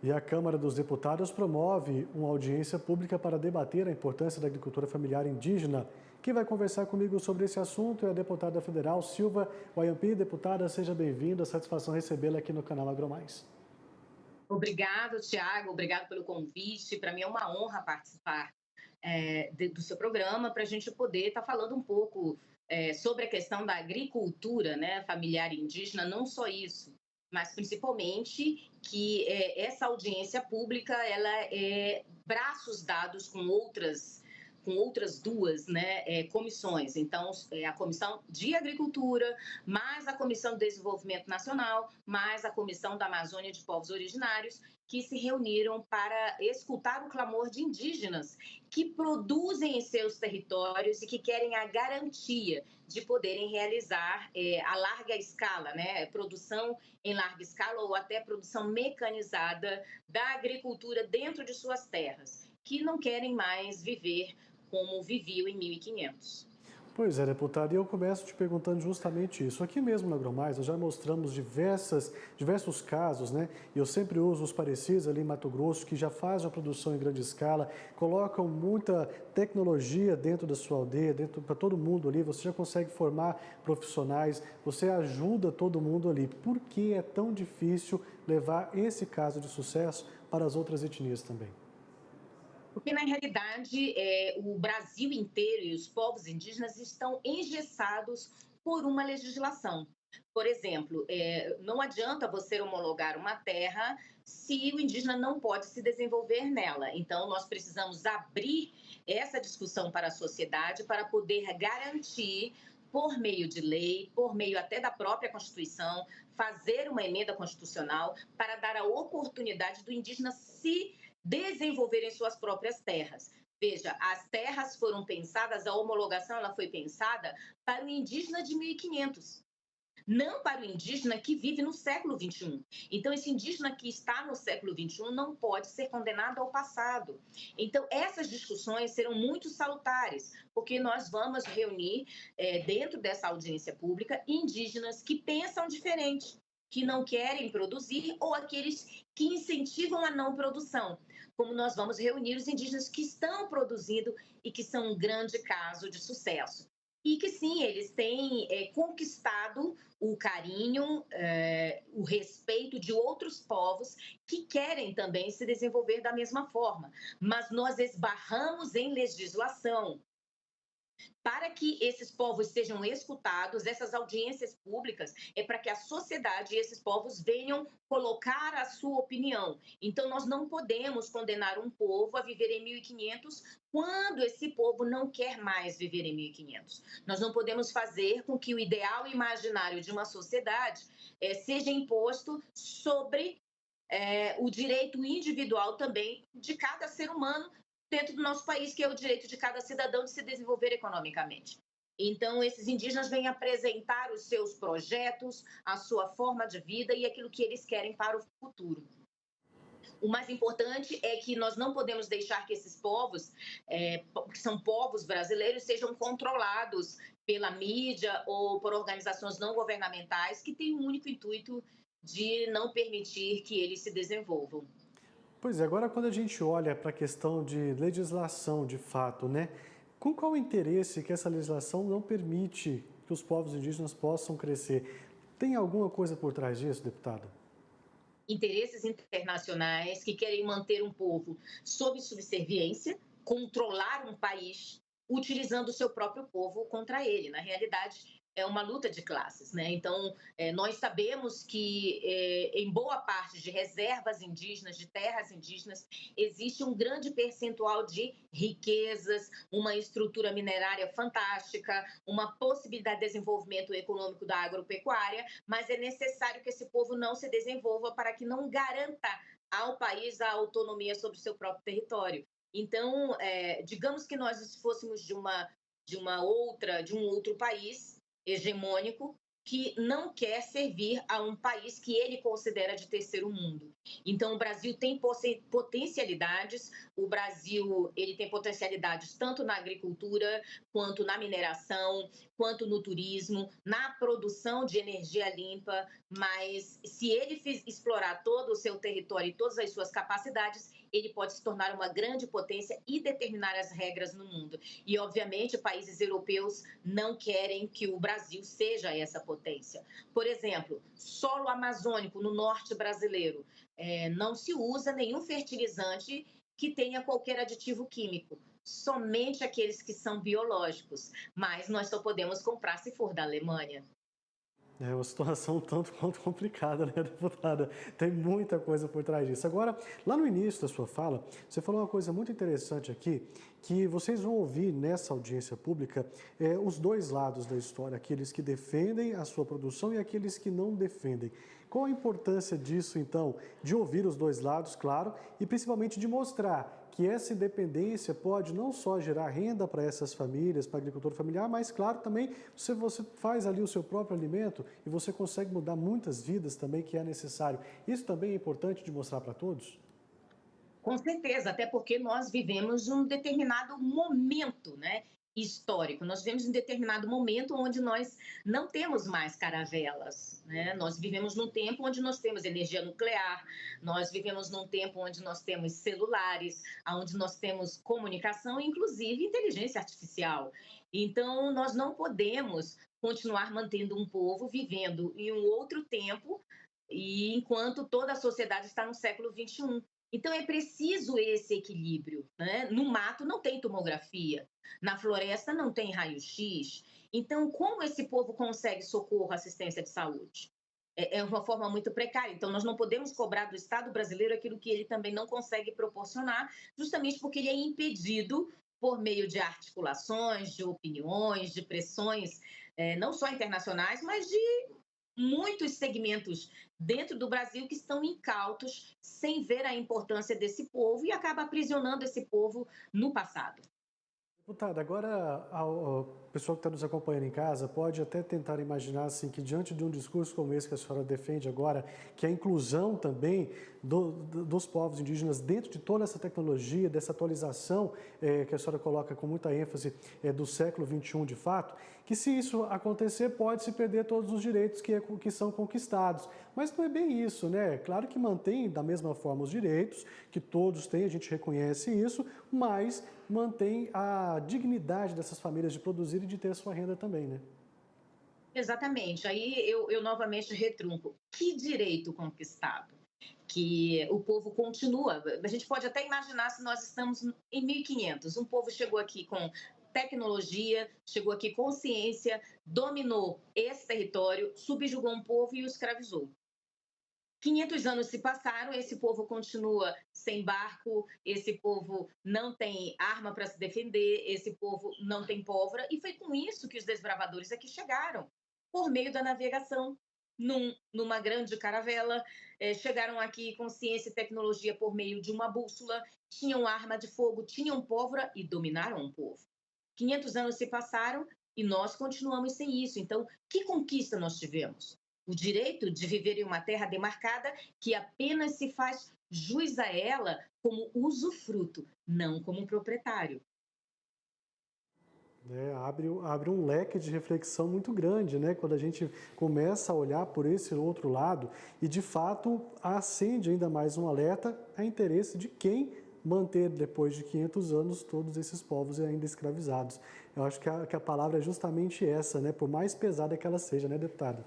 E a Câmara dos Deputados promove uma audiência pública para debater a importância da agricultura familiar indígena. Quem vai conversar comigo sobre esse assunto é a deputada federal Silva Wayampi. Deputada, seja bem-vinda. Satisfação recebê-la aqui no canal AgroMais. Obrigado, Tiago. Obrigado pelo convite. Para mim é uma honra participar do seu programa para a gente poder estar falando um pouco sobre a questão da agricultura, né, familiar indígena. Não só isso, mas principalmente que essa audiência pública ela é braços dados com outras duas, né, comissões. Então, a Comissão de Agricultura, mais a Comissão de Desenvolvimento Nacional, mais a Comissão da Amazônia de Povos Originários, que se reuniram para escutar o clamor de indígenas que produzem em seus territórios e que querem a garantia de poderem realizar a larga escala, né, produção em larga escala ou até produção mecanizada da agricultura dentro de suas terras, que não querem mais viver como viviam em 1500. Pois é, deputada, e eu começo te perguntando justamente isso. Aqui mesmo na AgroMais, nós já mostramos diversos casos, né? E eu sempre uso os parecidos ali em Mato Grosso, que já fazem a produção em grande escala, colocam muita tecnologia dentro da sua aldeia, dentro para todo mundo ali, você já consegue formar profissionais, você ajuda todo mundo ali. Por que é tão difícil levar esse caso de sucesso para as outras etnias também? Porque, na realidade, o Brasil inteiro e os povos indígenas estão engessados por uma legislação. Por exemplo, não adianta você homologar uma terra se o indígena não pode se desenvolver nela. Então, nós precisamos abrir essa discussão para a sociedade para poder garantir, por meio de lei, por meio até da própria Constituição, fazer uma emenda constitucional para dar a oportunidade do indígena se desenvolver em suas próprias terras. Veja, as terras foram pensadas, a homologação ela foi pensada para o indígena de 1500, não para o indígena que vive no século XXI. Então, esse indígena que está no século XXI não pode ser condenado ao passado. Então, essas discussões serão muito salutares, porque nós vamos reunir, dentro dessa audiência pública, indígenas que pensam diferente, que não querem produzir ou aqueles que incentivam a não produção. Como nós vamos reunir os indígenas que estão produzindo e que são um grande caso de sucesso. E que sim, eles têm conquistado o carinho, o respeito de outros povos que querem também se desenvolver da mesma forma. Mas nós esbarramos em legislação. Para que esses povos sejam escutados, essas audiências públicas é para que a sociedade e esses povos venham colocar a sua opinião. Então, nós não podemos condenar um povo a viver em 1500 quando esse povo não quer mais viver em 1500. Nós não podemos fazer com que o ideal imaginário de uma sociedade seja imposto sobre o direito individual também de cada ser humano dentro do nosso país, que é o direito de cada cidadão de se desenvolver economicamente. Então, esses indígenas vêm apresentar os seus projetos, a sua forma de vida e aquilo que eles querem para o futuro. O mais importante é que nós não podemos deixar que esses povos, que são povos brasileiros, sejam controlados pela mídia ou por organizações não governamentais que têm o único intuito de não permitir que eles se desenvolvam. Pois é, agora quando a gente olha para a questão de legislação de fato, né? Com qual o interesse que essa legislação não permite que os povos indígenas possam crescer? Tem alguma coisa por trás disso, deputada? Interesses internacionais que querem manter um povo sob subserviência, controlar um país, utilizando o seu próprio povo contra ele. Na realidade, é uma luta de classes, né? Então, nós sabemos que em boa parte de reservas indígenas, de terras indígenas, existe um grande percentual de riquezas, uma estrutura minerária fantástica, uma possibilidade de desenvolvimento econômico da agropecuária, mas é necessário que esse povo não se desenvolva para que não garanta ao país a autonomia sobre o seu próprio território. Então, digamos que nós fôssemos de um outro país hegemônico que não quer servir a um país que ele considera de terceiro mundo. Então, o Brasil tem potencialidades, o Brasil ele tem potencialidades tanto na agricultura, quanto na mineração, quanto no turismo, na produção de energia limpa, mas se ele explorar todo o seu território e todas as suas capacidades, ele pode se tornar uma grande potência e determinar as regras no mundo. E, obviamente, países europeus não querem que o Brasil seja essa potência. Por exemplo, solo amazônico no norte brasileiro, não se usa nenhum fertilizante que tenha qualquer aditivo químico, somente aqueles que são biológicos, mas nós só podemos comprar se for da Alemanha. É uma situação um tanto quanto complicada, né, deputada? Tem muita coisa por trás disso. Agora, lá no início da sua fala, você falou uma coisa muito interessante aqui, que vocês vão ouvir nessa audiência pública os dois lados da história, aqueles que defendem a sua produção e aqueles que não defendem. Qual a importância disso, então, de ouvir os dois lados, claro, e principalmente de mostrar que essa independência pode não só gerar renda para essas famílias, para o agricultor familiar, mas, claro, também você faz ali o seu próprio alimento e você consegue mudar muitas vidas também, que é necessário. Isso também é importante de mostrar para todos? Com certeza, até porque nós vivemos um determinado momento, né, histórico. Nós vivemos um determinado momento onde nós não temos mais caravelas, né? Nós vivemos num tempo onde nós temos energia nuclear, nós vivemos num tempo onde nós temos celulares, onde nós temos comunicação, inclusive inteligência artificial. Então, nós não podemos continuar mantendo um povo vivendo em um outro tempo e enquanto toda a sociedade está no século XXI. Então, é preciso esse equilíbrio, né? No mato não tem tomografia, na floresta não tem raio-x. Então, como esse povo consegue socorro, assistência de saúde? É uma forma muito precária. Então, nós não podemos cobrar do Estado brasileiro aquilo que ele também não consegue proporcionar, justamente porque ele é impedido por meio de articulações, de opiniões, de pressões, não só internacionais, mas de muitos segmentos dentro do Brasil que estão incautos, sem ver a importância desse povo e acaba aprisionando esse povo no passado. Deputada, agora o pessoal que está nos acompanhando em casa pode até tentar imaginar assim, que diante de um discurso como esse que a senhora defende agora, que é a inclusão também dos povos indígenas dentro de toda essa tecnologia, dessa atualização que a senhora coloca com muita ênfase do século XXI de fato, que se isso acontecer pode se perder todos os direitos que são conquistados. Mas não é bem isso, né? Claro que mantém da mesma forma os direitos que todos têm, a gente reconhece isso, mas mantém a dignidade dessas famílias de produzir e de ter a sua renda também, né? Exatamente. Aí eu novamente retrunco. Que direito conquistado? Que o povo continua. A gente pode até imaginar se nós estamos em 1500. Um povo chegou aqui com tecnologia, chegou aqui com ciência, dominou esse território, subjugou um povo e o escravizou. 500 anos se passaram, esse povo continua sem barco, esse povo não tem arma para se defender, esse povo não tem pólvora, e foi com isso que os desbravadores aqui chegaram, por meio da navegação, numa grande caravela, chegaram aqui com ciência e tecnologia por meio de uma bússola, tinham arma de fogo, tinham pólvora e dominaram o povo. 500 anos se passaram e nós continuamos sem isso. Então, que conquista nós tivemos? O direito de viver em uma terra demarcada que apenas se faz jus a ela como usufruto, não como proprietário. Abre um leque de reflexão muito grande, né? Quando a gente começa a olhar por esse outro lado e, de fato, acende ainda mais um alerta a interesse de quem manter, depois de 500 anos, todos esses povos ainda escravizados. Eu acho que a palavra é justamente essa, né? Por mais pesada que ela seja, né, deputada?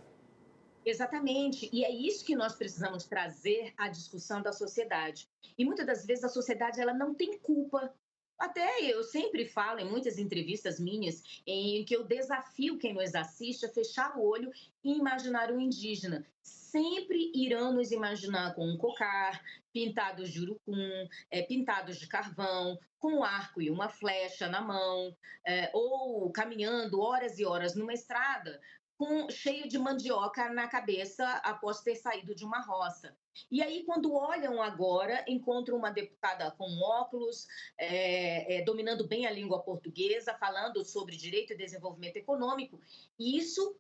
Exatamente, e é isso que nós precisamos trazer à discussão da sociedade. E muitas das vezes a sociedade ela não tem culpa. Até eu sempre falo em muitas entrevistas minhas em que eu desafio quem nos assiste a fechar o olho e imaginar um indígena. Sempre irão nos imaginar com um cocar, pintados de urucum, pintados de carvão, com um arco e uma flecha na mão, ou caminhando horas e horas numa estrada cheio de mandioca na cabeça após ter saído de uma roça. E aí, quando olham agora, encontram uma deputada com óculos, dominando bem a língua portuguesa, falando sobre direito e desenvolvimento econômico, e isso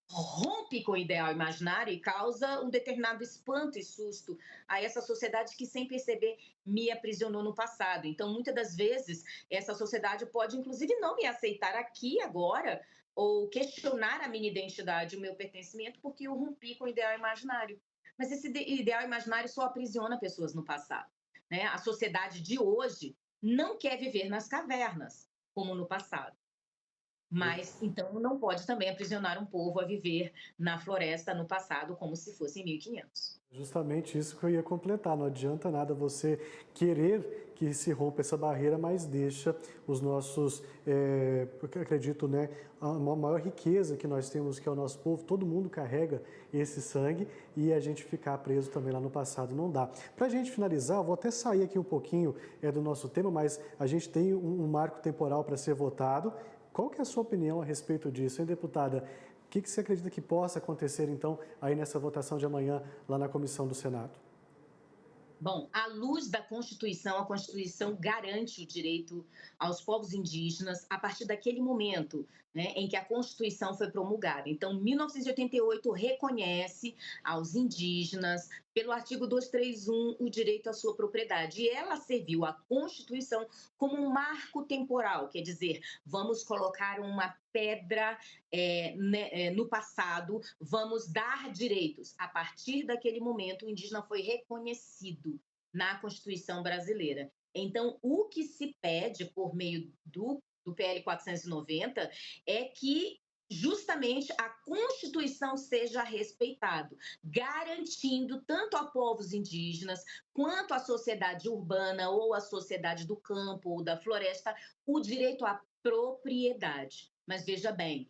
rompe com o ideal imaginário e causa um determinado espanto e susto a essa sociedade que, sem perceber, me aprisionou no passado. Então, muitas das vezes, essa sociedade pode, inclusive, não me aceitar aqui agora, ou questionar a minha identidade, o meu pertencimento, porque eu rompi com o ideal imaginário. Mas esse ideal imaginário só aprisiona pessoas no passado, né? A sociedade de hoje não quer viver nas cavernas, como no passado. Mas, então, não pode também aprisionar um povo a viver na floresta no passado, como se fosse em 1500. Justamente isso que eu ia completar. Não adianta nada você querer que se rompa essa barreira, mas deixa os nossos, porque eu acredito, né, a maior riqueza que nós temos, que é o nosso povo, todo mundo carrega esse sangue e a gente ficar preso também lá no passado não dá. Para a gente finalizar, eu vou até sair aqui um pouquinho do nosso tema, mas a gente tem um marco temporal para ser votado. Qual que é a sua opinião a respeito disso, hein, deputada? O que você acredita que possa acontecer, então, aí nessa votação de amanhã, lá na comissão do Senado? Bom, à luz da Constituição, a Constituição garante o direito aos povos indígenas a partir daquele momento, né, em que a Constituição foi promulgada. Então, 1988 reconhece aos indígenas, pelo artigo 231, o direito à sua propriedade. E ela serviu à Constituição como um marco temporal, quer dizer, vamos colocar uma pedra no passado, vamos dar direitos. A partir daquele momento, o indígena foi reconhecido na Constituição brasileira. Então, o que se pede por meio do PL 490 é que justamente a Constituição seja respeitada, garantindo tanto a povos indígenas quanto à sociedade urbana ou à sociedade do campo ou da floresta o direito à propriedade. Mas veja bem,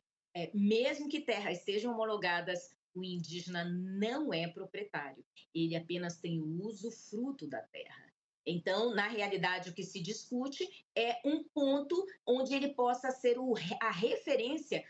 mesmo que terras sejam homologadas, o indígena não é proprietário, ele apenas tem o usufruto da terra. Então, na realidade, o que se discute é um ponto onde ele possa ser a referência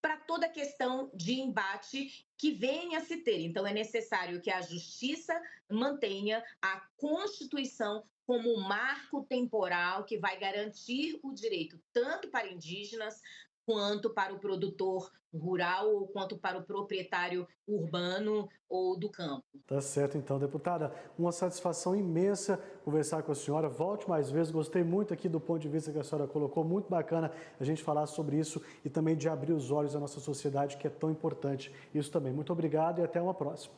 para toda questão de embate que venha a se ter. Então, é necessário que a Justiça mantenha a Constituição como um marco temporal que vai garantir o direito tanto para indígenas quanto para o produtor rural ou quanto para o proprietário urbano ou do campo. Tá certo, então, deputada. Uma satisfação imensa conversar com a senhora. Volte mais vezes. Gostei muito aqui do ponto de vista que a senhora colocou. Muito bacana a gente falar sobre isso e também de abrir os olhos da nossa sociedade, que é tão importante. Isso também. Muito obrigado e até uma próxima.